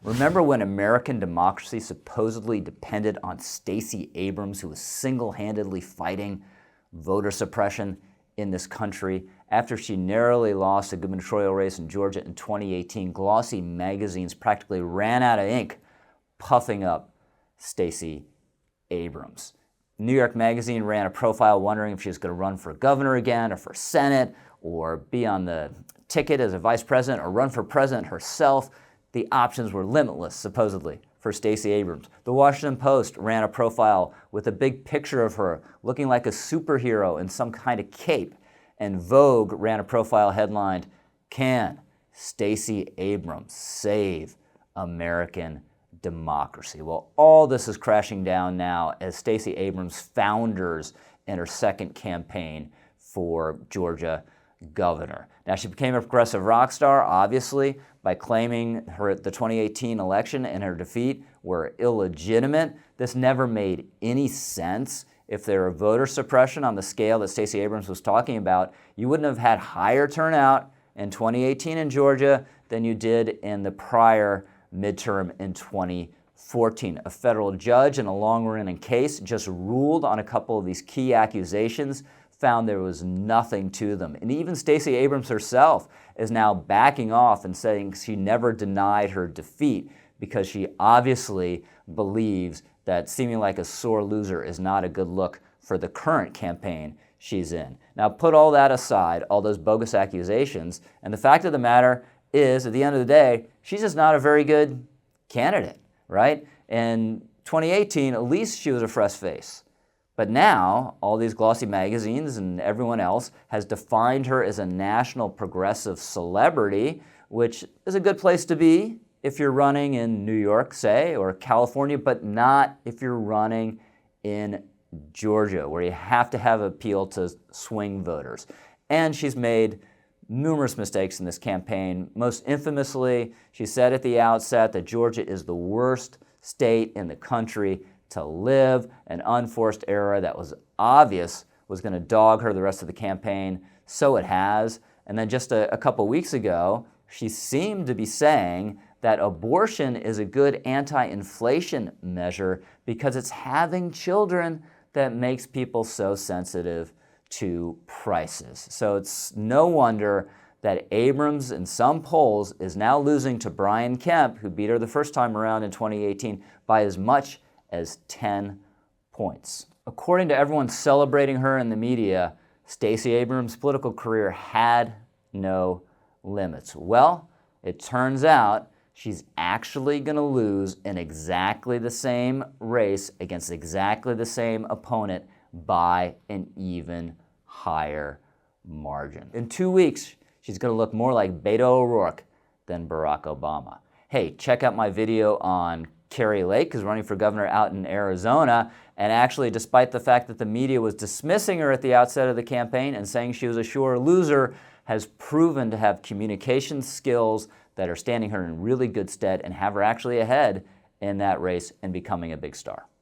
Remember when American democracy supposedly depended on Stacey Abrams, who was single-handedly fighting voter suppression in this country? After she narrowly lost a gubernatorial race in Georgia in 2018, glossy magazines practically ran out of ink puffing up Stacey Abrams. New York Magazine ran a profile wondering if she was going to run for governor again or for Senate or be on the ticket as a vice president or run for president herself. The options were limitless, supposedly, for Stacey Abrams. The Washington Post ran a profile with a big picture of her looking like a superhero in some kind of cape. And Vogue ran a profile headlined, "Can Stacey Abrams save American democracy?" Well, all this is crashing down now as Stacey Abrams founders in her second campaign for Georgia governor. Now, she became a progressive rock star, obviously, by claiming the 2018 election and her defeat were illegitimate. This never made any sense. If there were voter suppression on the scale that Stacey Abrams was talking about, you wouldn't have had higher turnout in 2018 in Georgia than you did in the prior midterm in 2014. A federal judge in a long-running case just ruled on a couple of these key accusations, found there was nothing to them. And even Stacey Abrams herself is now backing off and saying she never denied her defeat because she obviously believes that seeming like a sore loser is not a good look for the current campaign she's in. Now, put all that aside, all those bogus accusations, and the fact of the matter is, at the end of the day, she's just not a very good candidate, right? In 2018, at least she was a fresh face. But now, all these glossy magazines and everyone else has defined her as a national progressive celebrity, which is a good place to be if you're running in New York, say, or California, but not if you're running in Georgia, where you have to have appeal to swing voters. And she's made numerous mistakes in this campaign. Most infamously, she said at the outset that Georgia is the worst state in the country to live, an unforced error that was obvious was going to dog her the rest of the campaign. So it has. And then just a couple weeks ago, she seemed to be saying that abortion is a good anti-inflation measure because it's having children that makes people so sensitive to prices. So it's no wonder that Abrams, in some polls, is now losing to Brian Kemp, who beat her the first time around in 2018, by as much as 10 points. According to everyone celebrating her in the media, Stacey Abrams' political career had no limits. Well, it turns out she's actually going to lose in exactly the same race against exactly the same opponent by an even higher margin. In 2 weeks, she's going to look more like Beto O'Rourke than Barack Obama. Hey, check out my video on Kari Lake, who's running for governor out in Arizona, and actually, despite the fact that the media was dismissing her at the outset of the campaign and saying she was a sure loser, has proven to have communication skills that are standing her in really good stead and have her actually ahead in that race and becoming a big star.